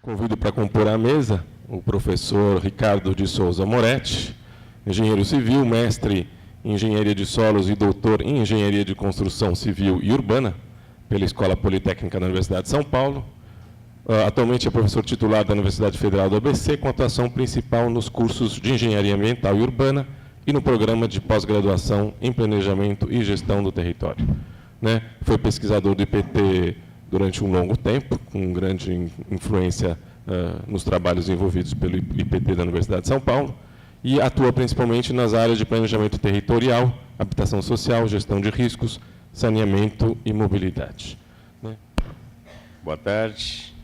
Convido para compor a mesa o professor Ricardo de Souza Moretti, engenheiro civil, mestre em engenharia de solos e doutor em engenharia de construção civil e urbana pela Escola Politécnica da Universidade de São Paulo. Atualmente é professor titular da Universidade Federal do ABC, com atuação principal nos cursos de engenharia ambiental e urbana e no programa de pós-graduação em planejamento e gestão do território. Foi pesquisador do IPT durante um longo tempo, com grande influência nos trabalhos envolvidos pelo IPT da Universidade de São Paulo, e atua principalmente nas áreas de planejamento territorial, habitação social, gestão de riscos, saneamento e mobilidade. Boa tarde.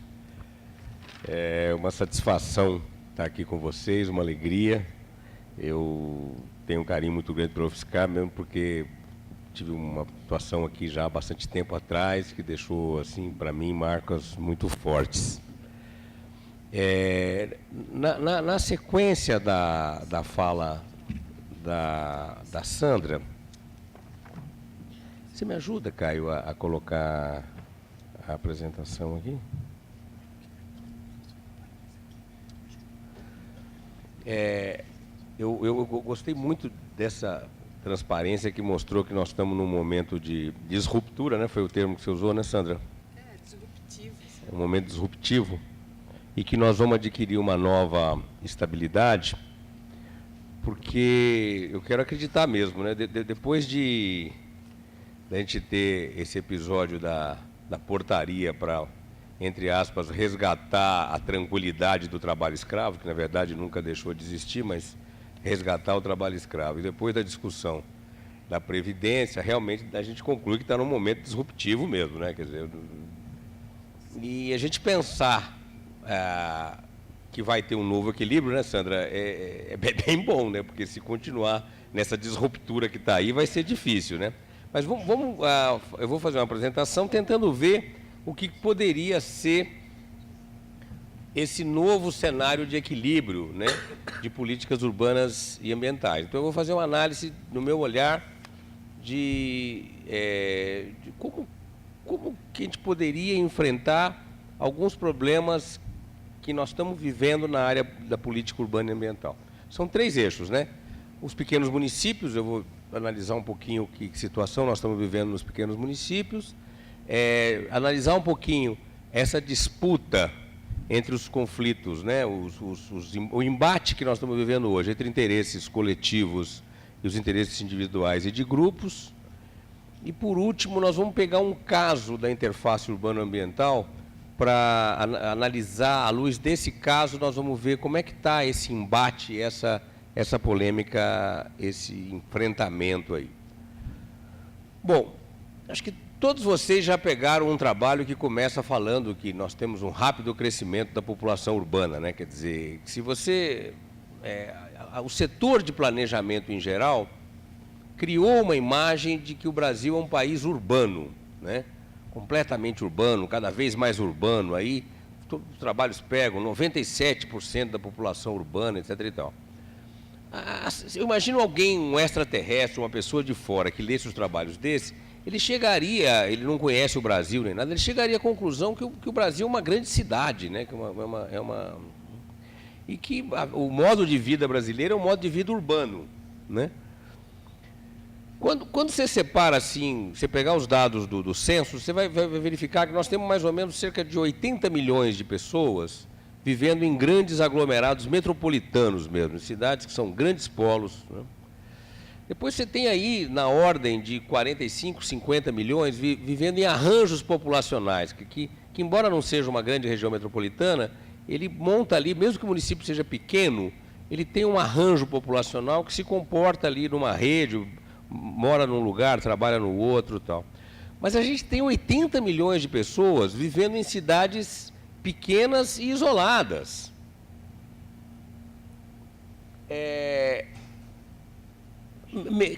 É uma satisfação estar aqui com vocês, uma alegria. Eu tenho um carinho muito grande pelo UFSCar, mesmo porque tive uma atuação aqui já há bastante tempo atrás, que deixou, assim, para mim, marcas muito fortes. Na sequência da fala da Sandra, você me ajuda, Caio, a colocar a apresentação aqui? Eu gostei muito dessa transparência que mostrou que nós estamos num momento de disruptura, né? Foi o termo que você usou, né, Sandra? Disruptivo. É um momento disruptivo e que nós vamos adquirir uma nova estabilidade, porque eu quero acreditar mesmo, né? Depois de a gente ter esse episódio da portaria para, entre aspas, resgatar a tranquilidade do trabalho escravo, que na verdade nunca deixou de existir, mas resgatar o trabalho escravo. E depois da discussão da Previdência, realmente a gente conclui que está num momento disruptivo mesmo, né? Quer dizer, e a gente pensar que vai ter um novo equilíbrio, né, Sandra, é bem bom, né? Porque se continuar nessa disruptura que está aí, vai ser difícil, né? Mas eu vou fazer uma apresentação tentando ver o que poderia ser esse novo cenário de equilíbrio, né, de políticas urbanas e ambientais. Então, eu vou fazer uma análise, no meu olhar, de como que a gente poderia enfrentar alguns problemas que nós estamos vivendo na área da política urbana e ambiental. São 3 eixos, né? Os pequenos municípios, eu vou analisar um pouquinho que situação nós estamos vivendo nos pequenos municípios, analisar um pouquinho essa disputa entre os conflitos, né, o embate que nós estamos vivendo hoje entre interesses coletivos e os interesses individuais e de grupos. E, por último, nós vamos pegar um caso da interface urbano-ambiental para analisar, à luz desse caso, nós vamos ver como é que está esse embate, essa polêmica, esse enfrentamento aí. Bom, acho que todos vocês já pegaram um trabalho que começa falando que nós temos um rápido crescimento da população urbana, né? Quer dizer, se você... o setor de planejamento em geral criou uma imagem de que o Brasil é um país urbano, né? Completamente urbano, cada vez mais urbano. Aí, todos os trabalhos pegam 97% da população urbana, etc. e tal. Eu imagino alguém, um extraterrestre, uma pessoa de fora, que lesse os trabalhos desse, ele não conhece o Brasil nem nada, ele chegaria à conclusão que o Brasil é uma grande cidade, né? Que e que o modo de vida brasileiro é um modo de vida urbano, né? Quando você separa assim, você pegar os dados do censo, você vai verificar que nós temos mais ou menos cerca de 80 milhões de pessoas vivendo em grandes aglomerados metropolitanos mesmo, em cidades que são grandes polos, né? Depois você tem aí, na ordem de 45, 50 milhões, vivendo em arranjos populacionais, que embora não seja uma grande região metropolitana, ele monta ali, mesmo que o município seja pequeno, ele tem um arranjo populacional que se comporta ali numa rede, mora num lugar, trabalha no outro e tal. Mas a gente tem 80 milhões de pessoas vivendo em cidades pequenas e isoladas.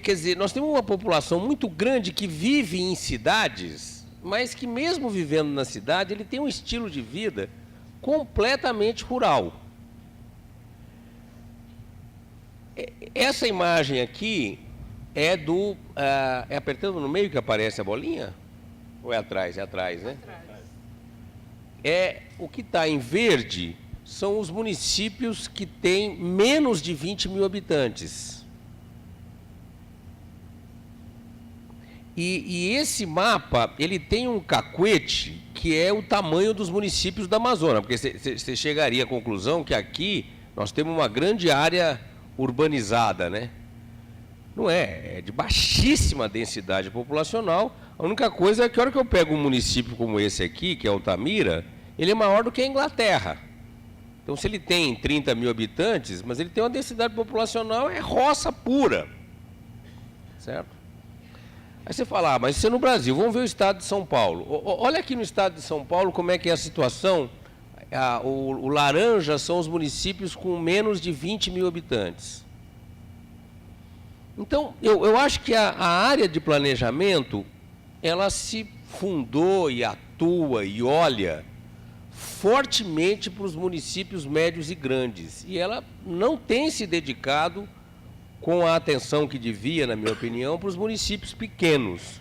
Quer dizer, nós temos uma população muito grande que vive em cidades, mas que mesmo vivendo na cidade, ele tem um estilo de vida completamente rural. Essa imagem aqui é apertando no meio que aparece a bolinha? Ou é atrás? É atrás, né? o que está em verde são os municípios que têm menos de 20 mil habitantes. E esse mapa, ele tem um cacuete que é o tamanho dos municípios da Amazônia, porque você chegaria à conclusão que aqui nós temos uma grande área urbanizada, né? Não é de baixíssima densidade populacional. A única coisa é que a hora que eu pego um município como esse aqui, que é Altamira, ele é maior do que a Inglaterra. Então, se ele tem 30 mil habitantes, mas ele tem uma densidade populacional, é roça pura. Certo? Aí você fala, mas isso é no Brasil, vamos ver o estado de São Paulo. Olha aqui no estado de São Paulo como é que é a situação. O laranja são os municípios com menos de 20 mil habitantes. Então, eu acho que a área de planejamento, ela se fundou e atua e olha fortemente para os municípios médios e grandes. E ela não tem se dedicado com a atenção que devia, na minha opinião, para os municípios pequenos,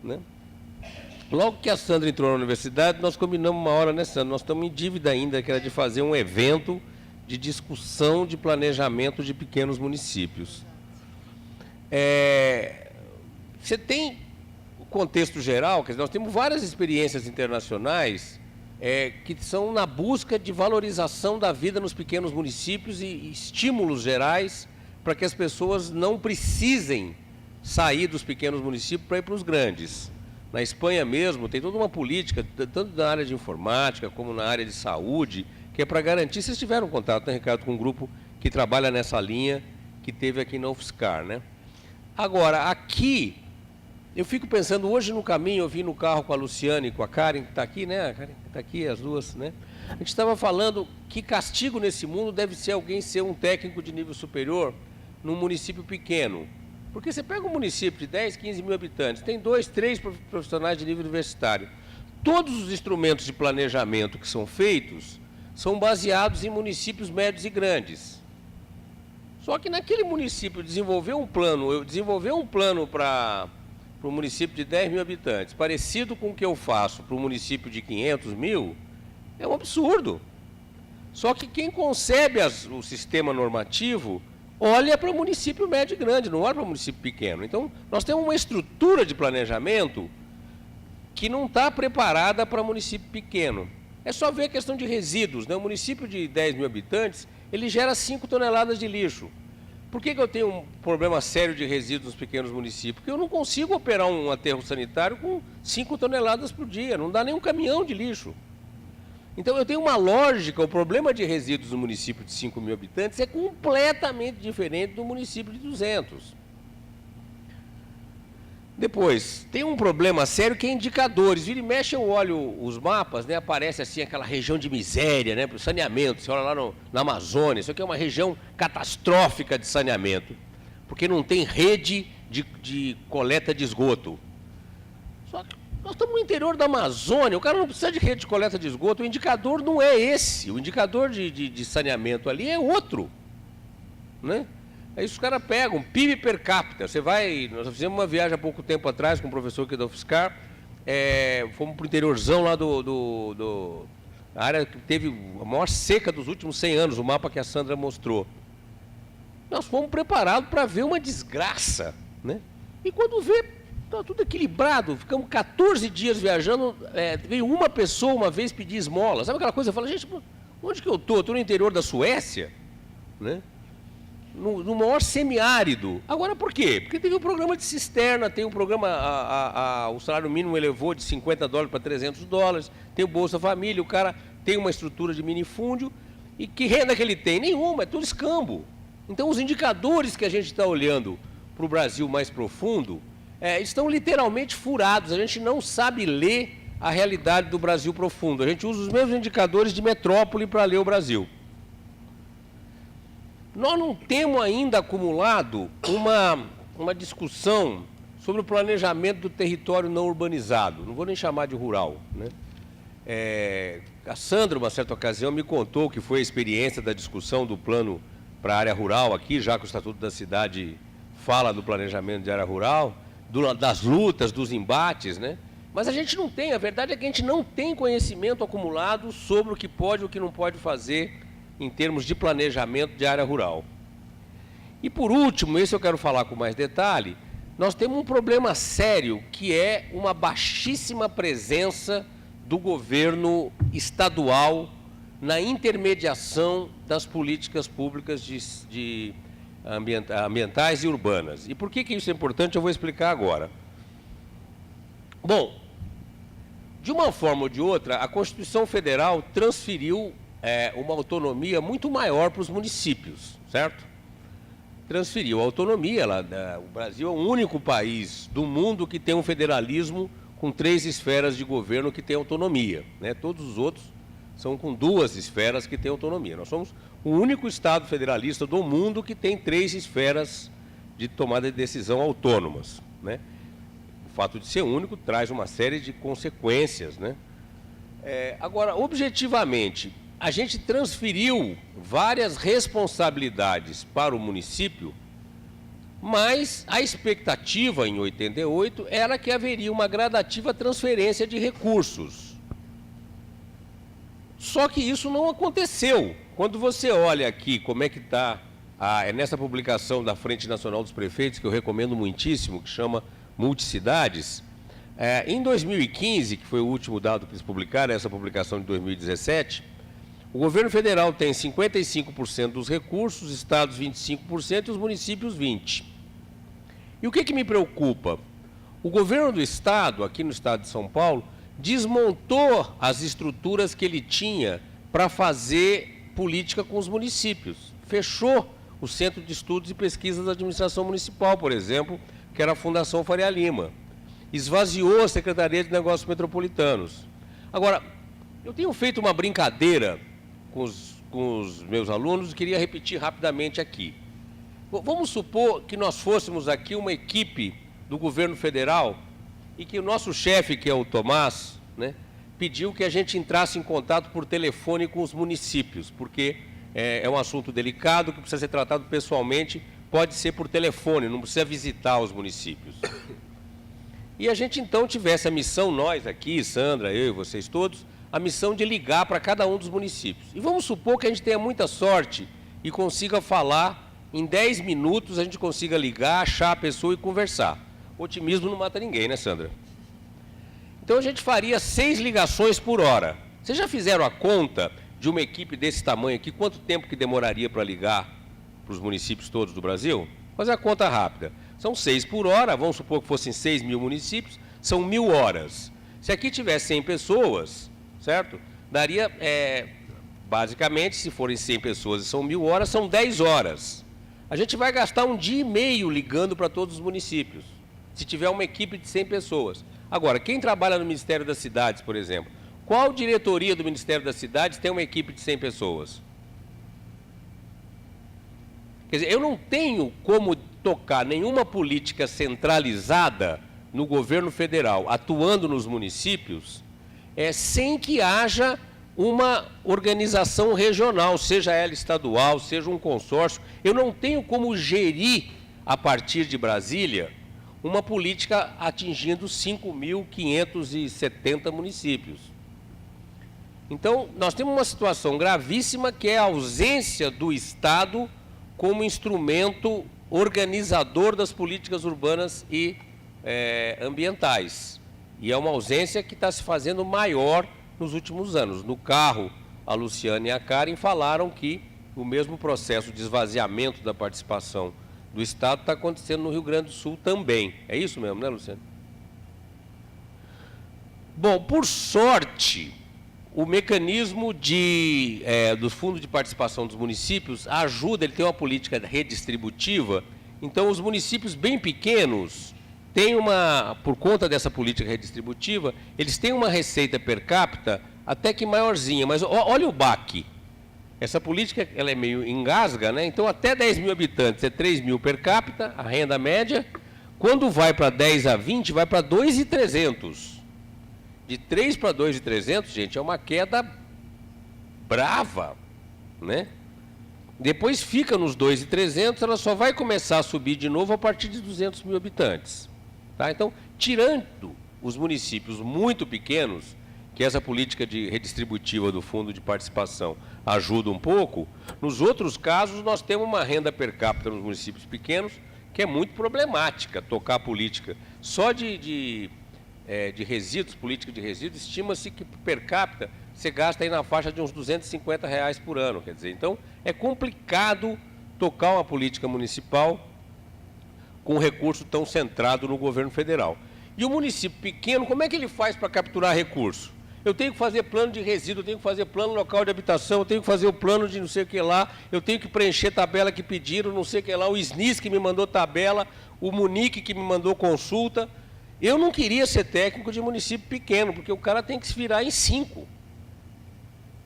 né? Logo que a Sandra entrou na universidade, nós combinamos uma hora, né, Sandra? Nós estamos em dívida ainda, que era de fazer um evento de discussão de planejamento de pequenos municípios. Você tem o contexto geral, quer dizer, nós temos várias experiências internacionais que são na busca de valorização da vida nos pequenos municípios e estímulos gerais para que as pessoas não precisem sair dos pequenos municípios para ir para os grandes. Na Espanha mesmo, tem toda uma política, tanto na área de informática como na área de saúde, que é para garantir. Vocês tiveram contato, né, Ricardo, com um grupo que trabalha nessa linha, que teve aqui na UFSCar, né? Agora, aqui, eu fico pensando, hoje no caminho, eu vim no carro com a Luciane e com a Karen, que está aqui, né? A Karen está aqui, as duas, né? A gente estava falando que castigo nesse mundo deve ser alguém ser um técnico de nível superior num município pequeno. Porque você pega um município de 10, 15 mil habitantes, tem 2, 3 profissionais de nível universitário. Todos os instrumentos de planejamento que são feitos são baseados em municípios médios e grandes. Só que naquele município desenvolver um plano para o município de 10 mil habitantes, parecido com o que eu faço para o município de 500 mil, é um absurdo. Só que quem concebe o sistema normativo olha para o município médio e grande, não olha para o município pequeno. Então, nós temos uma estrutura de planejamento que não está preparada para município pequeno. É só ver a questão de resíduos, né? O município de 10 mil habitantes, ele gera 5 toneladas de lixo. Por que eu tenho um problema sério de resíduos nos pequenos municípios? Porque eu não consigo operar um aterro sanitário com 5 toneladas por dia, não dá nem um caminhão de lixo. Então, eu tenho uma lógica, o problema de resíduos no município de 5 mil habitantes é completamente diferente do município de 200. Depois, tem um problema sério que é indicadores. Vira e mexe, eu olho os mapas, né, aparece assim aquela região de miséria, né, para o saneamento. Você olha lá na Amazônia, isso aqui é uma região catastrófica de saneamento, porque não tem rede de coleta de esgoto. Só que nós estamos no interior da Amazônia, o cara não precisa de rede de coleta de esgoto, o indicador não é esse, o indicador de saneamento ali é outro, né? Aí os caras pegam, PIB per capita, nós fizemos uma viagem há pouco tempo atrás com um professor aqui da UFSCar, fomos para o interiorzão lá da área que teve a maior seca dos últimos 100 anos, o mapa que a Sandra mostrou. Nós fomos preparados para ver uma desgraça, né? E quando vê, está tudo equilibrado, ficamos 14 dias viajando, veio uma pessoa uma vez pedir esmola. Sabe aquela coisa? Você fala, gente, onde que eu estou? Estou no interior da Suécia, né? No maior semiárido. Agora, por quê? Porque teve um programa de cisterna, tem um programa, o salário mínimo elevou de $50 para $300, tem o Bolsa Família, o cara tem uma estrutura de minifúndio, e que renda que ele tem? Nenhuma, é tudo escambo. Então, os indicadores que a gente está olhando para o Brasil mais profundo, estão literalmente furados. A gente não sabe ler a realidade do Brasil profundo. A gente usa os mesmos indicadores de metrópole para ler o Brasil. Nós não temos ainda acumulado uma discussão sobre o planejamento do território não urbanizado. Não vou nem chamar de rural, né? A Sandra, uma certa ocasião, me contou que foi a experiência da discussão do plano para a área rural aqui, já que o Estatuto da Cidade fala do planejamento de área rural, das lutas, dos embates, né? Mas a gente não tem, a verdade é que a gente não tem conhecimento acumulado sobre o que pode e o que não pode fazer em termos de planejamento de área rural. E por último, esse eu quero falar com mais detalhe, nós temos um problema sério, que é uma baixíssima presença do governo estadual na intermediação das políticas públicas ambientais e urbanas. E por que isso é importante, eu vou explicar agora. Bom, de uma forma ou de outra, a Constituição Federal transferiu uma autonomia muito maior para os municípios, certo? Transferiu a autonomia. O Brasil é o único país do mundo que tem um federalismo com 3 esferas de governo que tem autonomia, né? Todos os outros são com 2 esferas que têm autonomia. Nós somos o único Estado federalista do mundo que tem 3 esferas de tomada de decisão autônomas, né? O fato de ser único traz uma série de consequências, né? Agora, objetivamente, a gente transferiu várias responsabilidades para o município, mas a expectativa, em 88, era que haveria uma gradativa transferência de recursos. Só que isso não aconteceu. Quando você olha aqui como é que está, nessa publicação da Frente Nacional dos Prefeitos, que eu recomendo muitíssimo, que chama Multicidades, em 2015, que foi o último dado que eles publicaram, essa publicação de 2017, o governo federal tem 55% dos recursos, os estados 25% e os municípios 20%. E o que me preocupa? O governo do estado, aqui no estado de São Paulo, desmontou as estruturas que ele tinha para fazer política com os municípios. Fechou o Centro de Estudos e Pesquisas da Administração Municipal, por exemplo, que era a Fundação Faria Lima. Esvaziou a Secretaria de Negócios Metropolitanos. Agora, eu tenho feito uma brincadeira com os meus alunos e queria repetir rapidamente aqui. Vamos supor que nós fôssemos aqui uma equipe do governo federal e que o nosso chefe, que é o Tomás, né, pediu que a gente entrasse em contato por telefone com os municípios, porque é um assunto delicado que precisa ser tratado pessoalmente, pode ser por telefone, não precisa visitar os municípios. E a gente então tivesse a missão, nós aqui, Sandra, eu e vocês todos, a missão de ligar para cada um dos municípios. E vamos supor que a gente tenha muita sorte e consiga falar, em 10 minutos a gente consiga ligar, achar a pessoa e conversar. Otimismo não mata ninguém, né, Sandra? Então a gente faria 6 ligações por hora. Vocês já fizeram a conta de uma equipe desse tamanho aqui, quanto tempo que demoraria para ligar para os municípios todos do Brasil? Fazer a conta rápida. São 6 por hora, vamos supor que fossem 6 mil municípios, são 1000 horas. Se aqui tivesse 100 pessoas, certo? Daria, basicamente, se forem 100 pessoas e são 1000 horas, são 10 horas. A gente vai gastar 1 dia e meio ligando para todos os municípios, se tiver uma equipe de 100 pessoas. Agora, quem trabalha no Ministério das Cidades, por exemplo, qual diretoria do Ministério das Cidades tem uma equipe de 100 pessoas? Quer dizer, eu não tenho como tocar nenhuma política centralizada no governo federal, atuando nos municípios, sem que haja uma organização regional, seja ela estadual, seja um consórcio. Eu não tenho como gerir, a partir de Brasília, uma política atingindo 5.570 municípios. Então, nós temos uma situação gravíssima, que é a ausência do Estado como instrumento organizador das políticas urbanas e ambientais. E é uma ausência que está se fazendo maior nos últimos anos. No carro, a Luciana e a Karen falaram que o mesmo processo de esvaziamento da participação do Estado está acontecendo no Rio Grande do Sul também. É isso mesmo, né, Luciana? Bom, por sorte, o mecanismo do Fundo de Participação dos Municípios ajuda, ele tem uma política redistributiva, então os municípios bem pequenos têm por conta dessa política redistributiva, eles têm uma receita per capita até que maiorzinha, mas olha o baque. Essa política, ela é meio engasga, né? Então até 10 mil habitantes é 3 mil per capita, a renda média, quando vai para 10 a 20, vai para 2.300. De 3 para 2.300, gente, é uma queda brava, né? Depois fica nos 2.300, ela só vai começar a subir de novo a partir de 200 mil habitantes. Tá? Então, tirando os municípios muito pequenos, que essa política redistributiva do fundo de participação ajuda um pouco, nos outros casos nós temos uma renda per capita nos municípios pequenos que é muito problemática tocar a política. Só de resíduos, política de resíduos, estima-se que per capita você gasta aí na faixa de uns R$250 por ano. Quer dizer, então é complicado tocar uma política municipal com um recurso tão centrado no governo federal. E o município pequeno, como é que ele faz para capturar recurso? Eu tenho que fazer plano de resíduo, eu tenho que fazer plano local de habitação, eu tenho que fazer o plano de não sei o que lá, eu tenho que preencher tabela que pediram, não sei o que lá, o SNIS que me mandou tabela, o Munic que me mandou consulta. Eu não queria ser técnico de município pequeno, porque o cara tem que se virar em 5.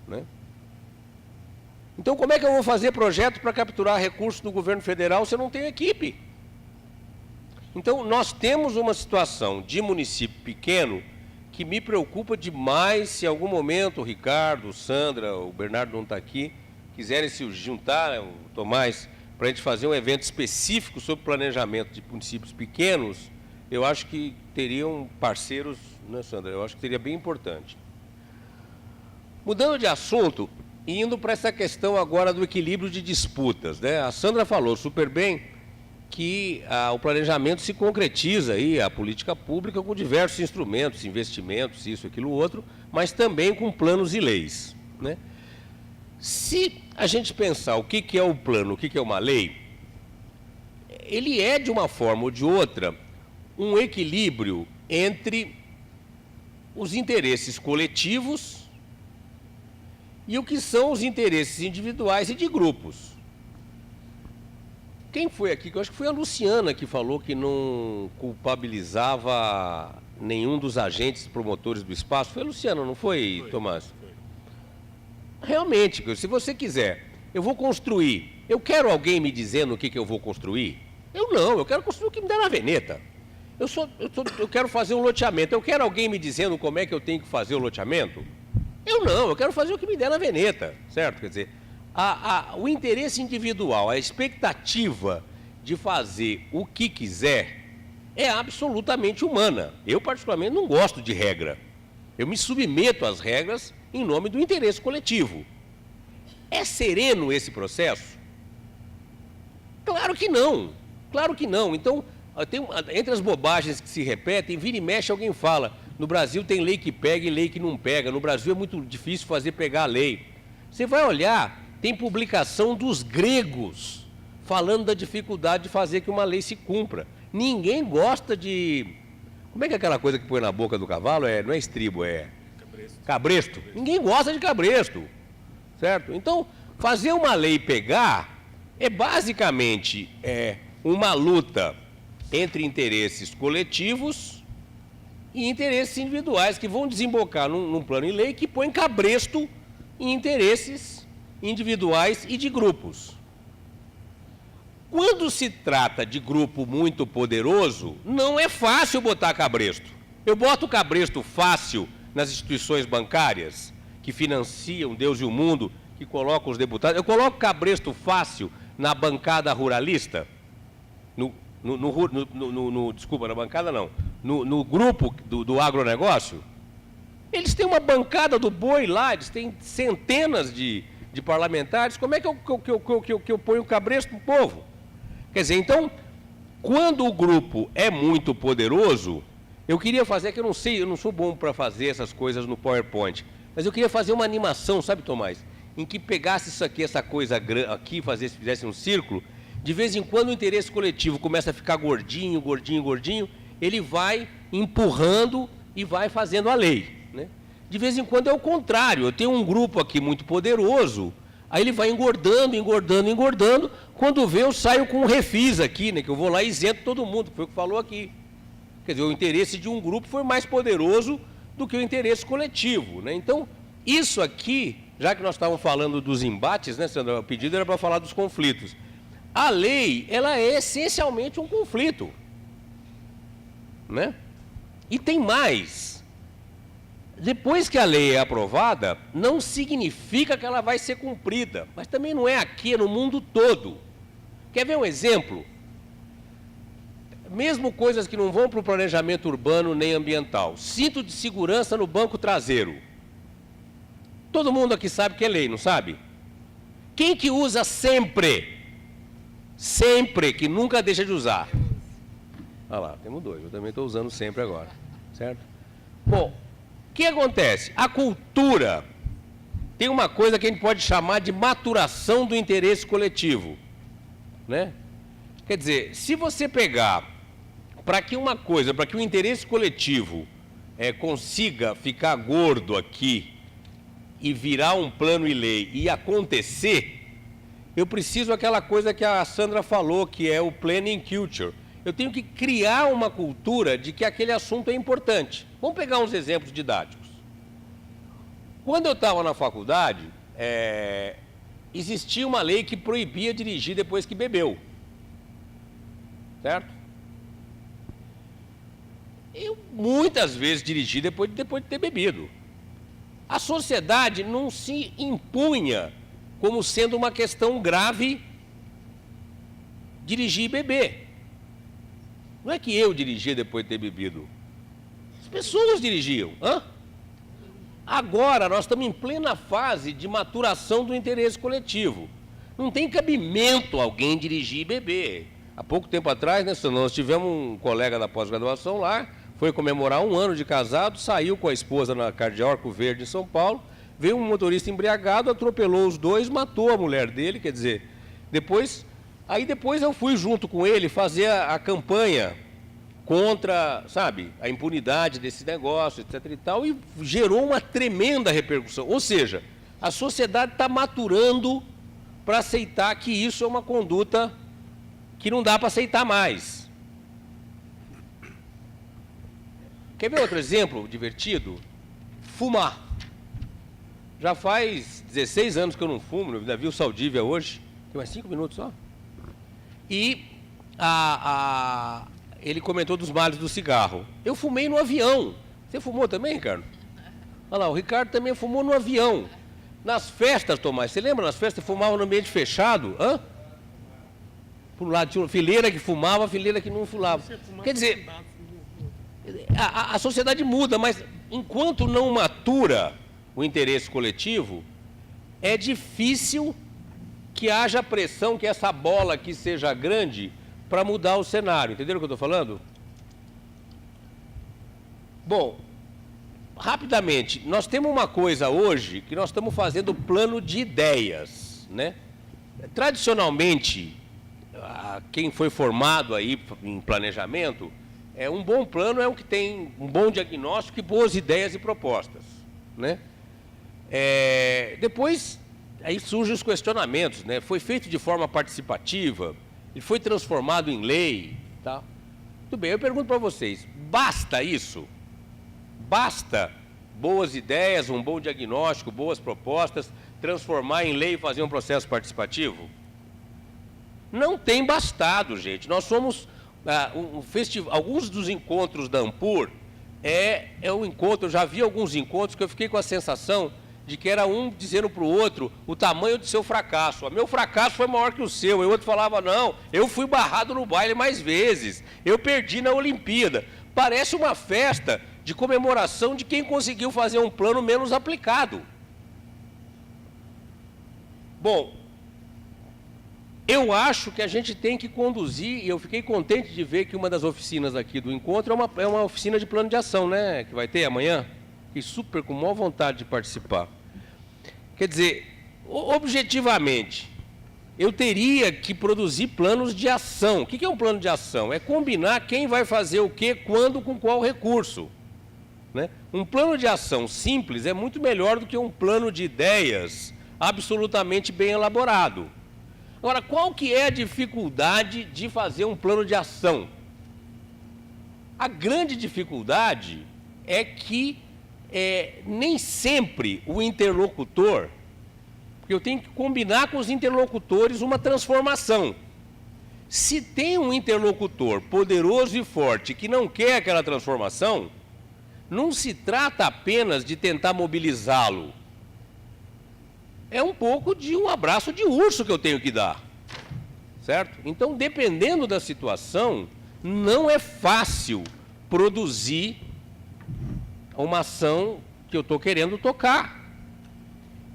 Né? Então, como é que eu vou fazer projeto para capturar recursos do governo federal se eu não tenho equipe? Então, nós temos uma situação de município pequeno que me preocupa demais. Se em algum momento o Ricardo, o Sandra, o Bernardo não está aqui, quiserem se juntar, né, o Tomás, para a gente fazer um evento específico sobre planejamento de municípios pequenos, eu acho que teriam parceiros, né, Sandra? Eu acho que seria bem importante. Mudando de assunto, e indo para essa questão agora do equilíbrio de disputas, né? A Sandra falou super bem que o planejamento se concretiza aí, a política pública, com diversos instrumentos, investimentos, isso, aquilo, outro, mas também com planos e leis. Né? Se a gente pensar o que é o plano, o que é uma lei, ele é, de uma forma ou de outra, um equilíbrio entre os interesses coletivos e o que são os interesses individuais e de grupos. Quem foi aqui? Eu acho que foi a Luciana que falou que não culpabilizava nenhum dos agentes promotores do espaço. Foi a Luciana, não foi, Tomás? Foi. Realmente, se você quiser, eu vou construir. Eu quero alguém me dizendo o que eu vou construir? Eu não, eu quero construir o que me der na veneta. Eu quero fazer um loteamento. Eu quero alguém me dizendo como é que eu tenho que fazer o loteamento? Eu não, eu quero fazer o que me der na veneta, certo? Quer dizer, o interesse individual, a expectativa de fazer o que quiser é absolutamente humana. Eu, particularmente, não gosto de regra. Eu me submeto às regras em nome do interesse coletivo. É sereno esse processo? Claro que não. Claro que não. Então, entre as bobagens que se repetem, vira e mexe alguém fala, no Brasil tem lei que pega e lei que não pega. No Brasil é muito difícil fazer pegar a lei. Você vai olhar, tem publicação dos gregos falando da dificuldade de fazer que uma lei se cumpra. Ninguém gosta de... Como é que é aquela coisa que põe na boca do cavalo? Não é estribo, é... Cabresto. Ninguém gosta de cabresto, certo? Então, fazer uma lei pegar é basicamente uma luta entre interesses coletivos e interesses individuais que vão desembocar num plano de lei que põe cabresto em interesses individuais e de grupos. Quando se trata de grupo muito poderoso, não é fácil botar cabresto. Eu boto cabresto fácil nas instituições bancárias, que financiam Deus e o mundo, que colocam os deputados. Eu coloco cabresto fácil na bancada ruralista, desculpa, na bancada não, no grupo do agronegócio. Eles têm uma bancada do boi lá, eles têm centenas de parlamentares. Como é que eu ponho o cabresto para o povo? Quer dizer, então, quando o grupo é muito poderoso, eu queria fazer, que eu não sei, eu não sou bom para fazer essas coisas no PowerPoint, mas eu queria fazer uma animação, sabe, Tomás? Em que pegasse isso aqui, essa coisa aqui, fizesse um círculo, de vez em quando o interesse coletivo começa a ficar gordinho, ele vai empurrando e vai fazendo a lei. Né? De vez em quando é o contrário, eu tenho um grupo aqui muito poderoso, aí ele vai engordando, quando vê eu saio com um refis aqui, né, que eu vou lá e isento todo mundo, que foi o que falou aqui. Quer dizer, o interesse de um grupo foi mais poderoso do que o interesse coletivo. Né? Então, isso aqui, já que nós estávamos falando dos embates, né, Sandra, o pedido era para falar dos conflitos. A lei, ela é essencialmente um conflito. Né? E tem mais. Depois que a lei é aprovada, não significa que ela vai ser cumprida, mas também não é aqui, é no mundo todo. Quer ver um exemplo? Mesmo coisas que não vão para o planejamento urbano nem ambiental. Cinto de segurança no banco traseiro. Todo mundo aqui sabe que é lei, não sabe? Quem que usa sempre? Sempre, que nunca deixa de usar. Olha lá, temos 2. Eu também estou usando sempre agora. Certo? Bom, o que acontece? A cultura tem uma coisa que a gente pode chamar de maturação do interesse coletivo. Né? Quer dizer, se você pegar para que uma coisa, para que o interesse coletivo consiga ficar gordo aqui e virar um plano e lei e acontecer, eu preciso aquela coisa que a Sandra falou, que é o planning culture. Eu tenho que criar uma cultura de que aquele assunto é importante. Vamos pegar uns exemplos didáticos. Quando eu estava na faculdade, existia uma lei que proibia dirigir depois que bebeu. Certo? Eu muitas vezes dirigi depois de ter bebido. A sociedade não se impunha como sendo uma questão grave dirigir e beber. Não é que eu dirigia depois de ter bebido. As pessoas dirigiam. Agora nós estamos em plena fase de maturação do interesse coletivo. Não tem cabimento alguém dirigir e beber. Há pouco tempo atrás, né, nós tivemos um colega da pós-graduação lá, foi comemorar 1 ano de casado, saiu com a esposa na Cardeal Arco Verde, em São Paulo, veio um motorista embriagado, atropelou os dois, matou a mulher dele, quer dizer, depois eu fui junto com ele fazer a campanha contra, sabe, a impunidade desse negócio, etc. e tal, e gerou uma tremenda repercussão. Ou seja, a sociedade está maturando para aceitar que isso é uma conduta que não dá para aceitar mais. Quer ver outro exemplo divertido? Fumar. Já faz 16 anos que eu não fumo, ainda vi o Saldívia hoje, tem mais 5 minutos só. E ele comentou dos males do cigarro. Eu fumei no avião. Você fumou também, Ricardo? Olha lá, o Ricardo também fumou no avião. Nas festas, Tomás, você lembra? Nas festas fumava no ambiente fechado? Por um lado tinha uma fileira que fumava, fileira que não fumava. Quer dizer, a sociedade muda, mas enquanto não matura o interesse coletivo, é difícil que haja pressão, que essa bola aqui seja grande para mudar o cenário. Entenderam o que eu estou falando? Bom, rapidamente, nós temos uma coisa hoje que nós estamos fazendo plano de ideias, né? Tradicionalmente, quem foi formado aí em planejamento, um bom plano é o que tem um bom diagnóstico e boas ideias e propostas, né? Depois, aí surgem os questionamentos, né? Foi feito de forma participativa, ele foi transformado em lei, tá? Tudo bem, eu pergunto para vocês, basta isso? Basta boas ideias, um bom diagnóstico, boas propostas, transformar em lei e fazer um processo participativo? Não tem bastado, gente. Nós somos um festival. Alguns dos encontros da Ampur um encontro. Eu já vi alguns encontros que eu fiquei com a sensação de que era um dizendo para o outro o tamanho do seu fracasso. O meu fracasso foi maior que o seu. E o outro falava, não, eu fui barrado no baile mais vezes, eu perdi na Olimpíada. Parece uma festa de comemoração de quem conseguiu fazer um plano menos aplicado. Bom, eu acho que a gente tem que conduzir, e eu fiquei contente de ver que uma das oficinas aqui do encontro é uma oficina de plano de ação, né, que vai ter amanhã. Fiquei super com maior vontade de participar. Quer dizer, objetivamente, eu teria que produzir planos de ação. O que é um plano de ação? É combinar quem vai fazer o quê, quando, com qual recurso, né? Um plano de ação simples é muito melhor do que um plano de ideias absolutamente bem elaborado. Agora, qual que é a dificuldade de fazer um plano de ação? A grande dificuldade é que nem sempre o interlocutor, porque eu tenho que combinar com os interlocutores uma transformação. Se tem um interlocutor poderoso e forte que não quer aquela transformação, não se trata apenas de tentar mobilizá-lo. É um pouco de um abraço de urso que eu tenho que dar, certo? Então, dependendo da situação, não é fácil produzir uma ação que eu estou querendo tocar.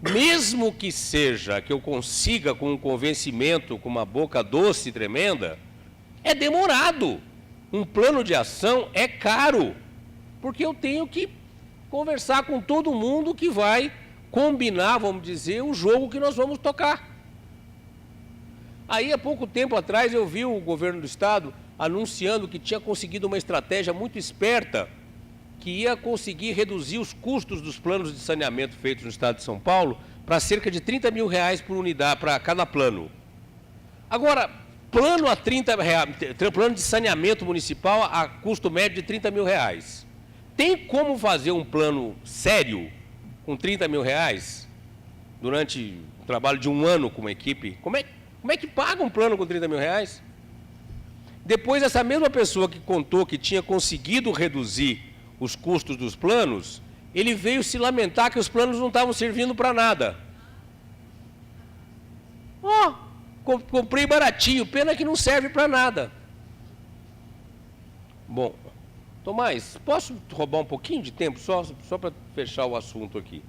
Mesmo que seja, que eu consiga com um convencimento, com uma boca doce tremenda, é demorado. Um plano de ação é caro, porque eu tenho que conversar com todo mundo que vai combinar, vamos dizer, o jogo que nós vamos tocar. Aí, há pouco tempo atrás, eu vi o governo do Estado anunciando que tinha conseguido uma estratégia muito esperta, que ia conseguir reduzir os custos dos planos de saneamento feitos no Estado de São Paulo para cerca de R$30 mil por unidade, para cada plano. Agora, plano a R$30, plano de saneamento municipal a custo médio de R$30 mil. Tem como fazer um plano sério com R$30 mil durante o trabalho de um ano com uma equipe? Como é que paga um plano com R$30 mil? Depois, essa mesma pessoa que contou que tinha conseguido reduzir os custos dos planos, ele veio se lamentar que os planos não estavam servindo para nada. Comprei baratinho, pena que não serve para nada. Bom, Tomás, posso roubar um pouquinho de tempo, só para fechar o assunto aqui?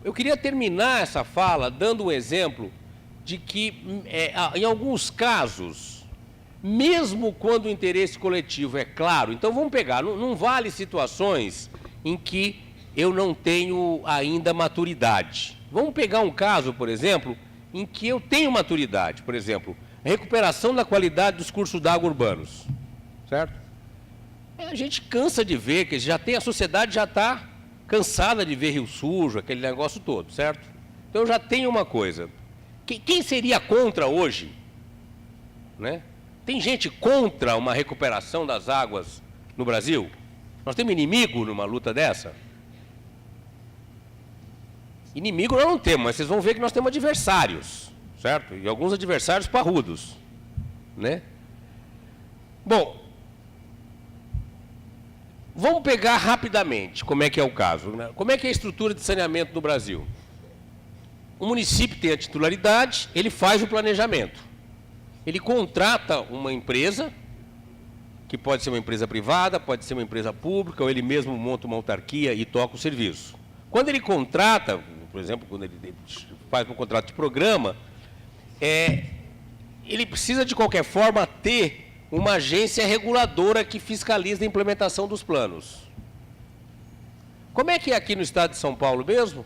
Eu queria terminar essa fala dando um exemplo de que, em alguns casos, mesmo quando o interesse coletivo é claro, então vamos pegar, não vale situações em que eu não tenho ainda maturidade. Vamos pegar um caso, por exemplo, em que eu tenho maturidade, por exemplo, a recuperação da qualidade dos cursos d'água urbanos, certo? A gente cansa de ver, que a sociedade já está cansada de ver rio sujo, aquele negócio todo, certo? Então eu já tenho uma coisa. Quem seria contra hoje, né? Tem gente contra uma recuperação das águas no Brasil? Nós temos inimigo numa luta dessa? Inimigo nós não temos, mas vocês vão ver que nós temos adversários, certo? E alguns adversários parrudos, né? Bom, vamos pegar rapidamente como é que é o caso, né? Como é que é a estrutura de saneamento no Brasil? O município tem a titularidade, ele faz o planejamento. Ele contrata uma empresa, que pode ser uma empresa privada, pode ser uma empresa pública, ou ele mesmo monta uma autarquia e toca o serviço. Quando ele contrata, por exemplo, quando ele faz um contrato de programa, ele precisa, de qualquer forma, ter uma agência reguladora que fiscaliza a implementação dos planos. Como é que é aqui no Estado de São Paulo mesmo?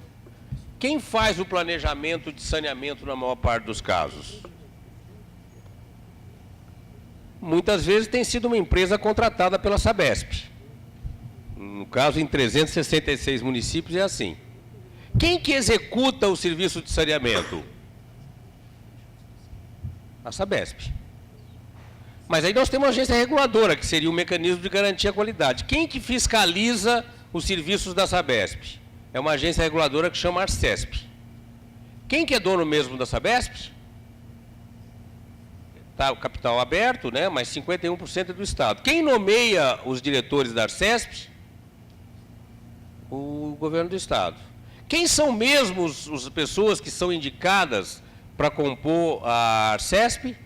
Quem faz o planejamento de saneamento na maior parte dos casos? Muitas vezes tem sido uma empresa contratada pela Sabesp. No caso, em 366 municípios é assim. Quem que executa o serviço de saneamento? A Sabesp. Mas aí nós temos uma agência reguladora, que seria um mecanismo de garantir a qualidade. Quem que fiscaliza os serviços da Sabesp? É uma agência reguladora que chama Arcesp. Quem que é dono mesmo da Sabesp? Está o capital aberto, né? Mas 51% é do Estado. Quem nomeia os diretores da Arcesp? O governo do Estado. Quem são mesmo as pessoas que são indicadas para compor a Arcesp?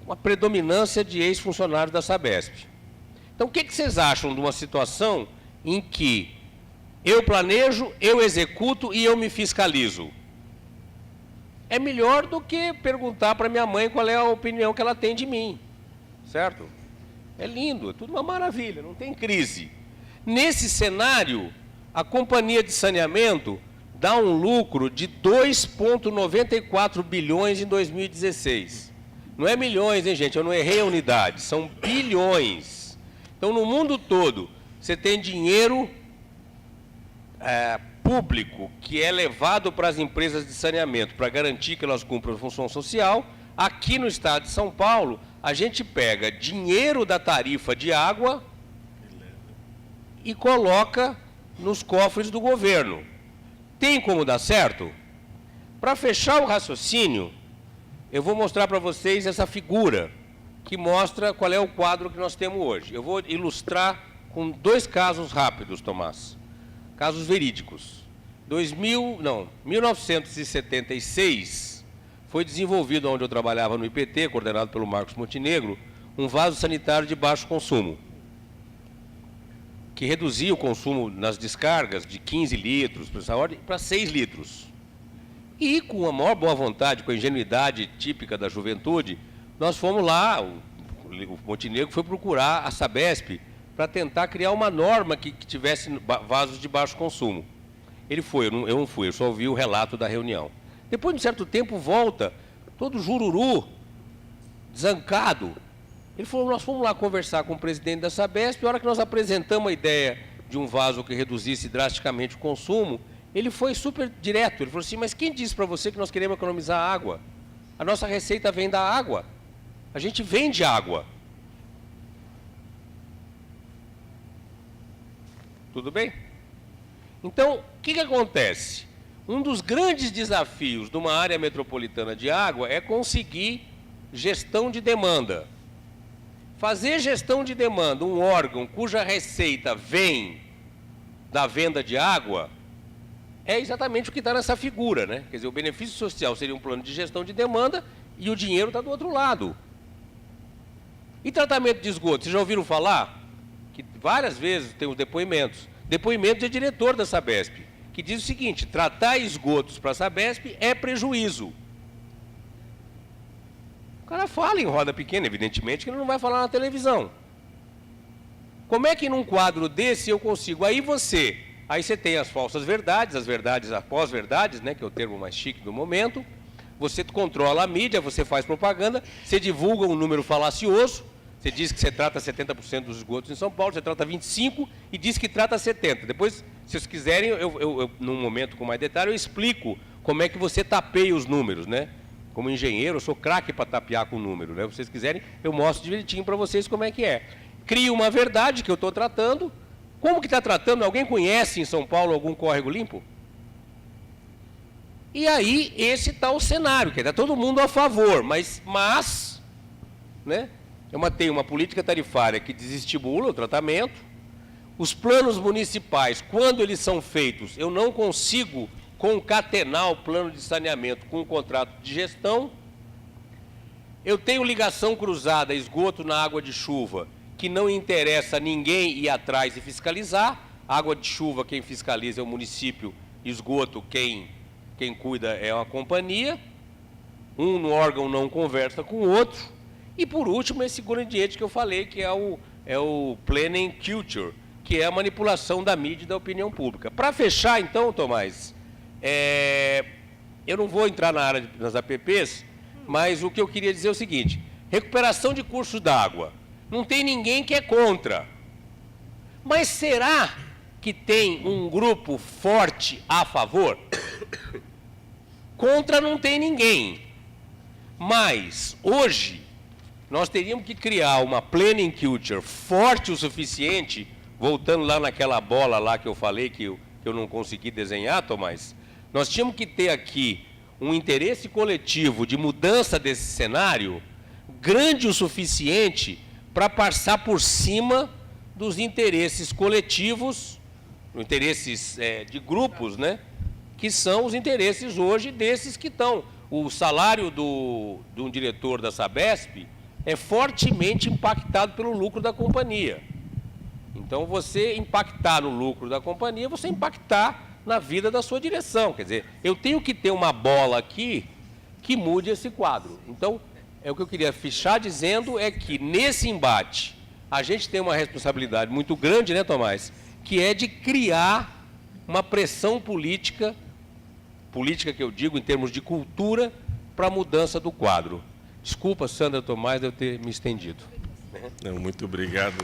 Uma predominância de ex-funcionários da Sabesp. Então, o que vocês acham de uma situação em que eu planejo, eu executo e eu me fiscalizo? É melhor do que perguntar para minha mãe qual é a opinião que ela tem de mim, certo? É lindo, é tudo uma maravilha, não tem crise. Nesse cenário, a companhia de saneamento dá um lucro de 2,94 bilhões em 2016. Não é milhões, hein, gente? Eu não errei a unidade, são bilhões. Então, no mundo todo, você tem dinheiro público que é levado para as empresas de saneamento para garantir que elas cumpram a função social. Aqui no Estado de São Paulo, a gente pega dinheiro da tarifa de água e coloca nos cofres do governo. Tem como dar certo? Para fechar o raciocínio, eu vou mostrar para vocês essa figura que mostra qual é o quadro que nós temos hoje. Eu vou ilustrar com 2 casos rápidos, Tomás. Casos verídicos. 1976, foi desenvolvido, onde eu trabalhava no IPT, coordenado pelo Marcos Montenegro, um vaso sanitário de baixo consumo, que reduzia o consumo nas descargas de 15 litros para 6 litros. E com a maior boa vontade, com a ingenuidade típica da juventude, nós fomos lá, o Montenegro foi procurar a Sabesp para tentar criar uma norma que tivesse vasos de baixo consumo. Ele foi, eu não fui, eu só ouvi o relato da reunião. Depois de um certo tempo volta, todo jururu, zancado. Ele falou, nós fomos lá conversar com o presidente da Sabesp, e a hora que nós apresentamos a ideia de um vaso que reduzisse drasticamente o consumo, ele foi super direto. Ele falou assim, mas quem disse para você que nós queremos economizar água? A nossa receita vem da água. A gente vende água. Tudo bem? Então, o que acontece? Um dos grandes desafios de uma área metropolitana de água é conseguir gestão de demanda. Fazer gestão de demanda, um órgão cuja receita vem da venda de água, é exatamente o que está nessa figura, né? Quer dizer, o benefício social seria um plano de gestão de demanda e o dinheiro está do outro lado. E tratamento de esgoto, vocês já ouviram falar? Que várias vezes tem os depoimentos. Depoimento de diretor da Sabesp, que diz o seguinte, tratar esgotos para a Sabesp é prejuízo. O cara fala em roda pequena, evidentemente, que ele não vai falar na televisão. Como é que num quadro desse eu consigo? Aí você tem as falsas verdades, as verdades após verdades, né, que é o termo mais chique do momento. Você controla a mídia, você faz propaganda, você divulga um número falacioso, você diz que você trata 70% dos esgotos em São Paulo, você trata 25% e diz que trata 70%. Depois, se vocês quiserem, num momento com mais detalhe, eu explico como é que você tapeia os números, né? Como engenheiro, eu sou craque para tapear com o número, né? Se vocês quiserem, eu mostro direitinho para vocês como é que é. Crio uma verdade que eu estou tratando. Como que está tratando? Alguém conhece em São Paulo algum córrego limpo? E aí, esse está o cenário, que está todo mundo a favor, mas né? Tem uma política tarifária que desestimula o tratamento. Os planos municipais, quando eles são feitos, eu não consigo concatenar o plano de saneamento com o contrato de gestão. Eu tenho ligação cruzada, esgoto na água de chuva, que não interessa ninguém ir atrás e fiscalizar. Água de chuva, quem fiscaliza é o município, esgoto, quem cuida é uma companhia. Um órgão não conversa com o outro. E, por último, esse ingrediente que eu falei, que é o planning culture, que é a manipulação da mídia e da opinião pública. Para fechar, então, Tomás, eu não vou entrar na área das APPs, mas o que eu queria dizer é o seguinte, recuperação de cursos d'água. Não tem ninguém que é contra. Mas será que tem um grupo forte a favor? Contra não tem ninguém. Mas, hoje, nós teríamos que criar uma planning culture forte o suficiente, voltando lá naquela bola lá que eu falei que eu não consegui desenhar, Tomás, nós tínhamos que ter aqui um interesse coletivo de mudança desse cenário grande o suficiente para passar por cima dos interesses coletivos, interesses de grupos, né, que são os interesses hoje desses que estão. O salário de um diretor da Sabesp é fortemente impactado pelo lucro da companhia. Então, você impactar no lucro da companhia, você impactar na vida da sua direção. Quer dizer, eu tenho que ter uma bola aqui que mude esse quadro. Então, o que eu queria fechar dizendo é que, nesse embate, a gente tem uma responsabilidade muito grande, né, Tomás? Que é de criar uma pressão política que eu digo em termos de cultura, para a mudança do quadro. Desculpa, Sandra Tomás, de eu ter me estendido. Não, muito obrigado.